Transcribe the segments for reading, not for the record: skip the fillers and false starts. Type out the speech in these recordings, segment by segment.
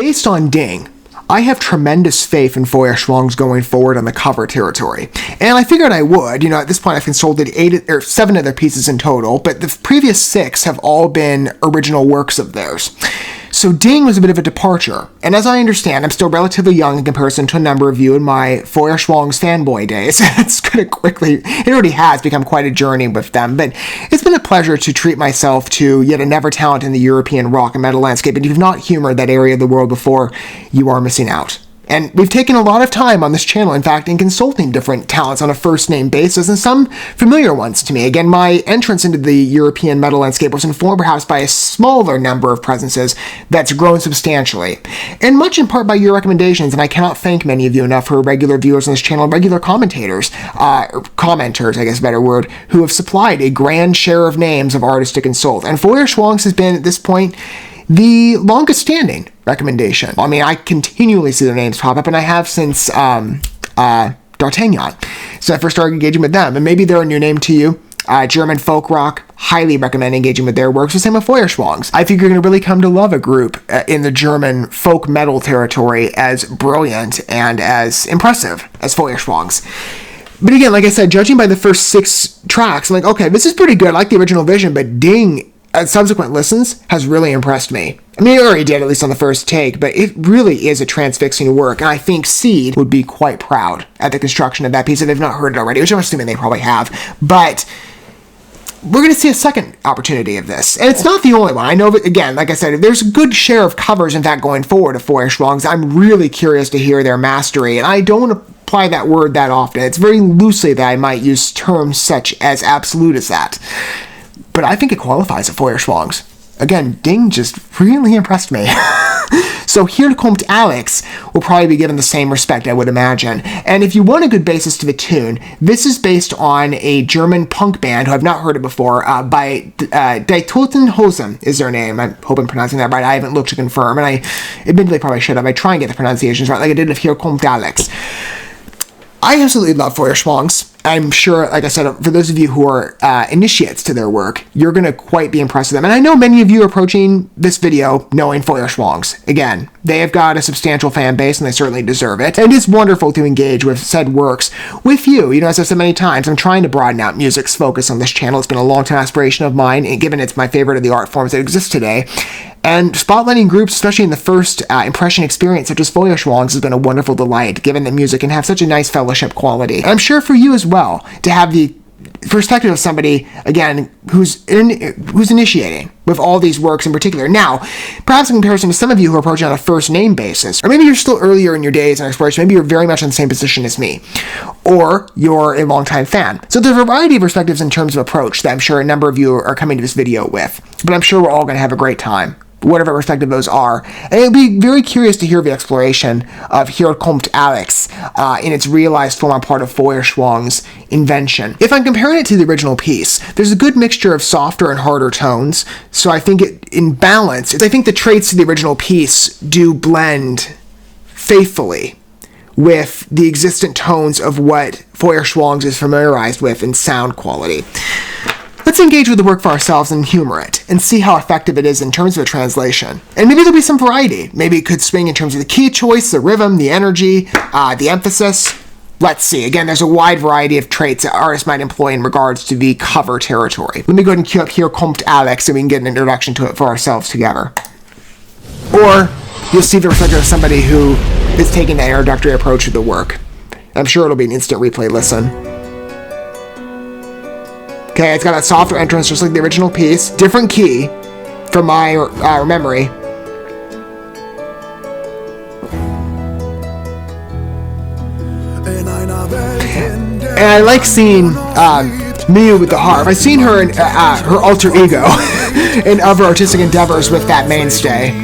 Based on Ding, I have tremendous faith in FEUERSCHWANZ going forward on the cover territory. And I figured I would. At this point I've consulted 7 of their pieces in total, but the previous 6 have all been original works of theirs. So Ding was a bit of a departure, and as I understand, I'm still relatively young in comparison to a number of you in my FEUERSCHWANZ fanboy days. It already has become quite a journey with them, but it's been a pleasure to treat myself to yet another talent in the European rock and metal landscape, and if you've not humored that area of the world before, you are missing out. And we've taken a lot of time on this channel, in fact, in consulting different talents on a first-name basis, and some familiar ones to me. Again, my entrance into the European metal landscape was informed perhaps by a smaller number of presences that's grown substantially, and much in part by your recommendations, and I cannot thank many of you enough who are regular viewers on this channel, regular commentators, or commenters, I guess a better word, who have supplied a grand share of names of artists to consult. And FEUERSCHWANZ has been, at this point, the longest standing recommendation. I mean, I continually see their names pop up, and I have since D'Artagnan. So I first started engaging with them, and maybe they're a new name to you. German folk rock, highly recommend engaging with their works. The same with FEUERSCHWANZ. I think you're going to really come to love a group in the German folk metal territory as brilliant and as impressive as FEUERSCHWANZ. But again, like I said, judging by the first 6 tracks, I'm like, okay, this is pretty good. I like the original vision, but Ding, subsequent listens, has really impressed me. I mean, it already did, at least on the first take, but it really is a transfixing work, and I think Seed would be quite proud at the construction of that piece if they've not heard it already, which I'm assuming they probably have. But we're going to see a second opportunity of this, and it's not the only one. I know that, again, like I said, there's a good share of covers, in fact, going forward of FEUERSCHWANZ. I'm really curious to hear their mastery, and I don't apply that word that often. It's very loosely that I might use terms such as absolute as that. But I think it qualifies at FEUERSCHWANZ. Again, Ding just really impressed me. So HIER KOMMT Alex will probably be given the same respect, I would imagine. And if you want a good basis to the tune, this is based on a German punk band who I've not heard of before, by Die Toten Hosen is their name. I hope I'm pronouncing that right. I haven't looked to confirm, and I admittedly probably should have. I try and get the pronunciations right, like I did with HIER KOMMT Alex. I absolutely love FEUERSCHWANZ. I'm sure, like I said, for those of you who are initiates to their work, you're going to quite be impressed with them. And I know many of you are approaching this video knowing FEUERSCHWANZ. Again, they have got a substantial fan base, and they certainly deserve it. And it is wonderful to engage with said works with you. As I've said many times, I'm trying to broaden out music's focus on this channel. It's been a long-time aspiration of mine, and given it's my favorite of the art forms that exist today. And spotlighting groups, especially in the first impression experience, such as FEUERSCHWANZ, has been a wonderful delight, given that music can have such a nice fellowship quality. And I'm sure for you as well, to have the perspective of somebody, again, who's initiating with all these works in particular. Now, perhaps in comparison to some of you who are approaching on a first-name basis, or maybe you're still earlier in your days in exploration, maybe you're very much in the same position as me, or you're a longtime fan. So there's a variety of perspectives in terms of approach that I'm sure a number of you are coming to this video with, but I'm sure we're all going to have a great time, whatever respective those are. And it'll be very curious to hear the exploration of HIER KOMMT Alex in its realized form on part of FEUERSCHWANZ's invention. If I'm comparing it to the original piece, there's a good mixture of softer and harder tones, so I think it, in balance, I think the traits of the original piece do blend faithfully with the existent tones of what FEUERSCHWANZ is familiarized with in sound quality. Let's engage with the work for ourselves and humor it, and see how effective it is in terms of a translation. And maybe there'll be some variety. Maybe it could swing in terms of the key choice, the rhythm, the energy, the emphasis. Let's see. Again, there's a wide variety of traits that artists might employ in regards to the cover territory. Let me go ahead and cue up HIER KOMMT Alex so we can get an introduction to it for ourselves together. Or you'll see the perspective of somebody who is taking that introductory approach to the work. I'm sure it'll be an instant replay listen. Okay, it's got a softer entrance just like the original piece. Different key from my memory. And I like seeing Miu with the harp. I've seen her in her alter ego in other artistic endeavors with that mainstay.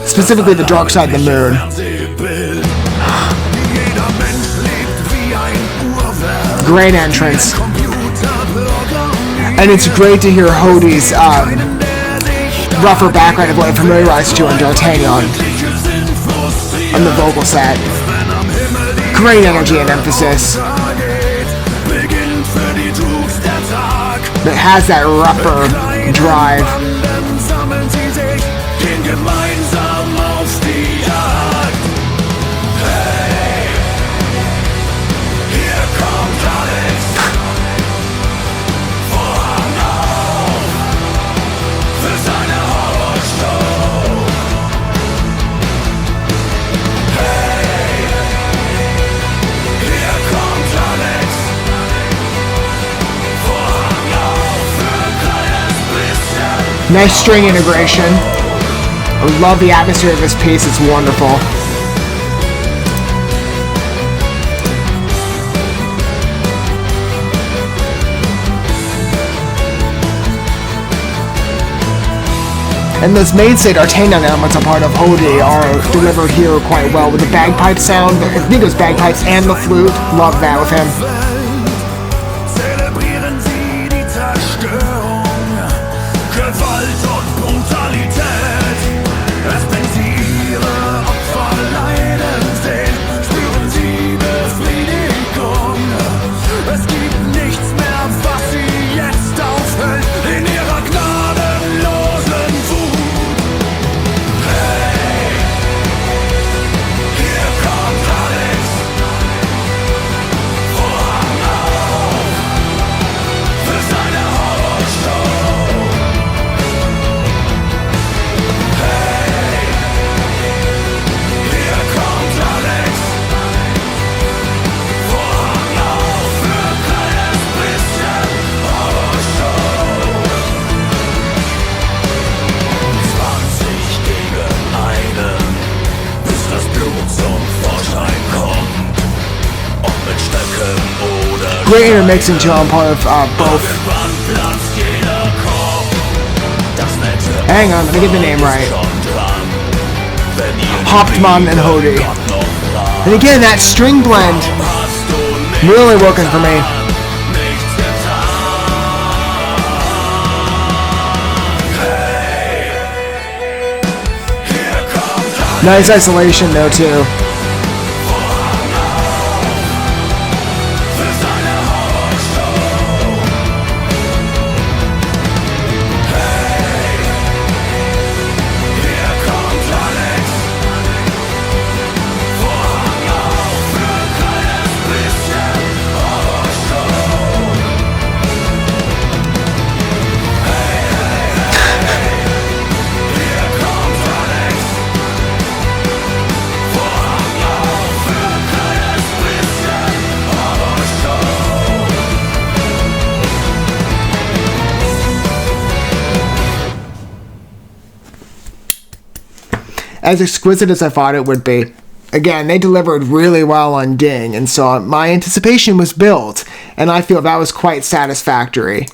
Specifically the Dark Side of the Moon. Great entrance. And it's great to hear Odie's rougher background of what I'm familiarized to in D'Artagnan on the vocal set. Great energy and emphasis. That has that rougher drive. Nice string integration. I love the atmosphere of this piece, it's wonderful. And those mainstay D'Artagnan elements a part of Odysee are delivered here quite well with the bagpipe sound. I think it was bagpipes and the flute. Love that with him. Great intermixing too on part of both. Hang on, let me get the name right. Hauptmann and Odysee. And again, that string blend really working for me. Nice isolation though too. As exquisite as I thought it would be. Again, they delivered really well on Ding, and so my anticipation was built, and I feel that was quite satisfactory.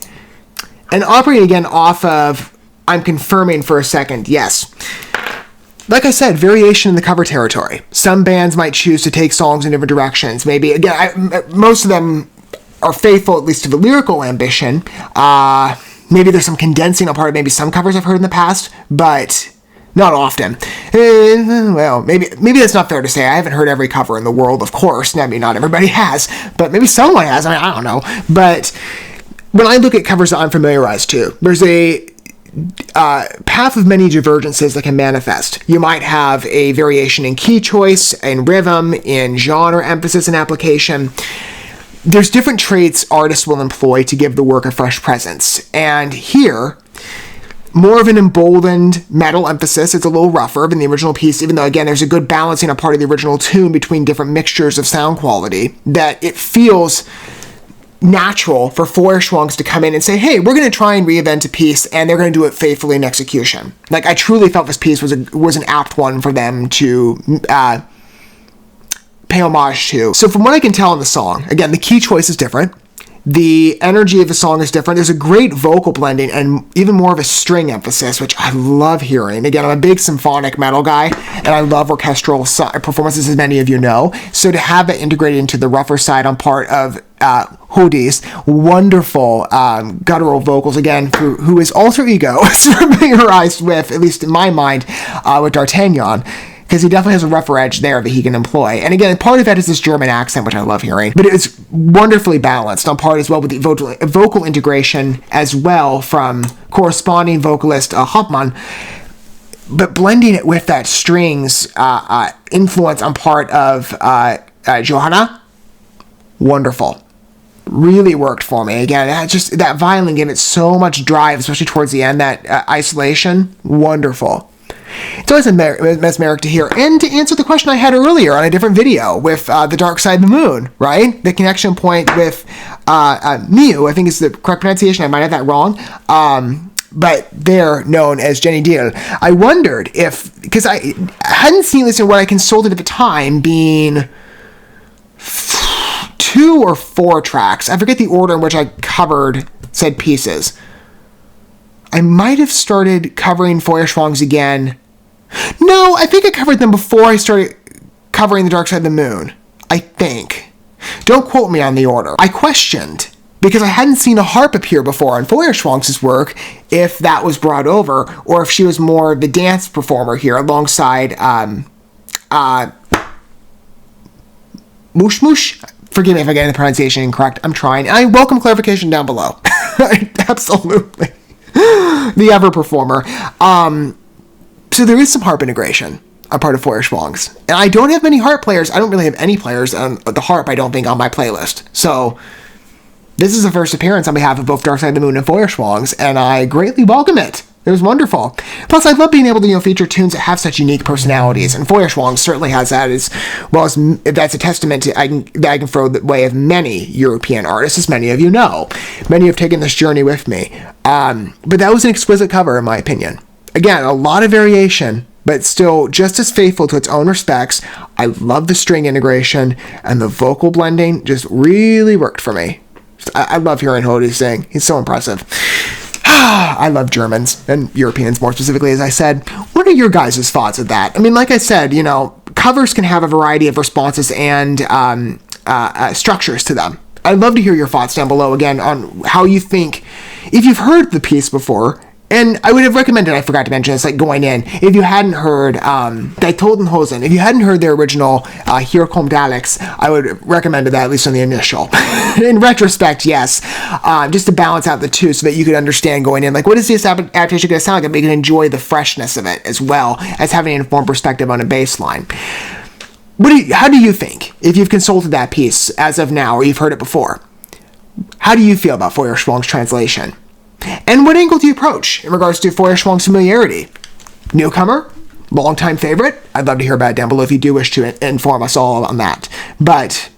And operating again off of, I'm confirming for a second, yes. Like I said, variation in the cover territory. Some bands might choose to take songs in different directions. Maybe, again, most of them are faithful at least to the lyrical ambition. Maybe there's some condensing on part of maybe some covers I've heard in the past, but not often. Well, maybe that's not fair to say. I haven't heard every cover in the world, of course. I mean, not everybody has, but maybe someone has. I mean, I don't know. But when I look at covers that I'm familiarized to, there's a path of many divergences that can manifest. You might have a variation in key choice, in rhythm, in genre emphasis and application. There's different traits artists will employ to give the work a fresh presence. And here, more of an emboldened metal emphasis. It's a little rougher than the original piece, even though, again, there's a good balancing a part of the original tune between different mixtures of sound quality, that it feels natural for FEUERSCHWANZ to come in and say, hey, we're going to try and reinvent a piece, and they're going to do it faithfully in execution. Like, I truly felt this piece was an apt one for them to pay homage to. So from what I can tell in the song, again, the key choice is different. The energy of the song is different. There's a great vocal blending and even more of a string emphasis, which I love hearing. Again, I'm a big symphonic metal guy, and I love orchestral performances, as many of you know. So to have it integrated into the rougher side on part of Odysee's wonderful guttural vocals, again, who his alter ego is familiarized with, at least in my mind, with D'Artagnan, because he definitely has a rougher edge there that he can employ. And again, part of that is this German accent, which I love hearing. But it's wonderfully balanced on part as well with the vocal integration as well from corresponding vocalist Hauptmann, but blending it with that strings influence on part of Johanna. Wonderful. Really worked for me. Again, that violin gave it so much drive, especially towards the end, that isolation. Wonderful. It's always mesmeric to hear. And to answer the question I had earlier on a different video with The Dark Side of the Moon, right? The connection point with Miu, I think is the correct pronunciation. I might have that wrong. but they're known as Jenny Deal. I wondered if, because I hadn't seen this in what I consulted at the time being 2 or 4 tracks. I forget the order in which I covered said pieces. I might have started covering FEUERSCHWANZ again. No, I think I covered them before I started covering The Dark Side of the Moon. I think. Don't quote me on the order. I questioned, because I hadn't seen a harp appear before on FEUERSCHWANZ's work, if that was brought over, or if she was more the dance performer here alongside, Moosh Moosh? Forgive me if I get the pronunciation incorrect. I'm trying. I welcome clarification down below. Absolutely. The ever performer. So there is some harp integration on part of FEUERSCHWANZ. And I don't have many harp players. I don't really have any players on the harp, I don't think, on my playlist. So this is the first appearance on behalf of both Dark Side of the Moon and FEUERSCHWANZ, and I greatly welcome it. It was wonderful. Plus, I love being able to, feature tunes that have such unique personalities, and FEUERSCHWANZ certainly has that, as well as that's a testament to, that I can throw the way of many European artists, as many of you know. Many have taken this journey with me. But that was an exquisite cover, in my opinion. Again, a lot of variation, but still just as faithful to its own respects. I love the string integration, and the vocal blending just really worked for me. I love hearing Odysee sing. He's so impressive. I love Germans, and Europeans more specifically, as I said. What are your guys' thoughts of that? I mean, like I said, covers can have a variety of responses and structures to them. I'd love to hear your thoughts down below, again, on how you think, if you've heard the piece before. And I would have recommended, I forgot to mention this, going in, if you hadn't heard Die Toten Hosen, if you hadn't heard their original HIER KOMMT Alex, I would have recommended that, at least on the initial. In retrospect, yes, just to balance out the two so that you could understand going in, what is this adaptation going to sound like, and you can enjoy the freshness of it, as well as having an informed perspective on a bass line. How do you think, if you've consulted that piece as of now, or you've heard it before, how do you feel about FEUERSCHWANZ translation? And what angle do you approach in regards to FEUERSCHWANZ familiarity? Newcomer? Longtime favorite? I'd love to hear about it down below if you do wish to inform us all on that. But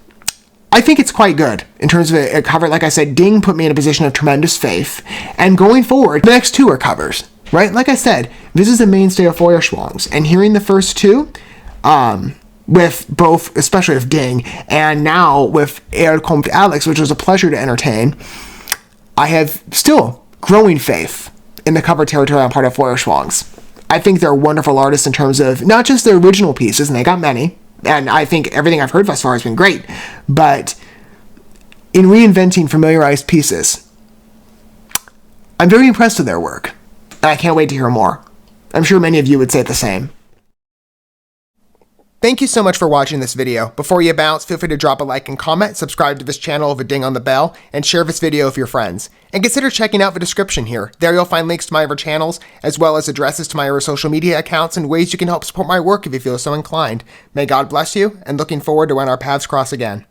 I think it's quite good in terms of a cover. Like I said, Ding put me in a position of tremendous faith. And going forward, the next 2 are covers, right? Like I said, this is the mainstay of FEUERSCHWANZ. And hearing the first 2, with both, especially with Ding, and now with HIER KOMMT Alex, which was a pleasure to entertain, I have still growing faith in the cover territory on part of FEUERSCHWANZ. I think they're wonderful artists in terms of not just their original pieces, and they got many, and I think everything I've heard thus far has been great, but in reinventing familiarized pieces, I'm very impressed with their work, and I can't wait to hear more. I'm sure many of you would say the same. Thank you so much for watching this video. Before you bounce, feel free to drop a like and comment, subscribe to this channel with a ding on the bell, and share this video with your friends. And consider checking out the description here. There you'll find links to my other channels, as well as addresses to my other social media accounts and ways you can help support my work if you feel so inclined. May God bless you, and looking forward to when our paths cross again.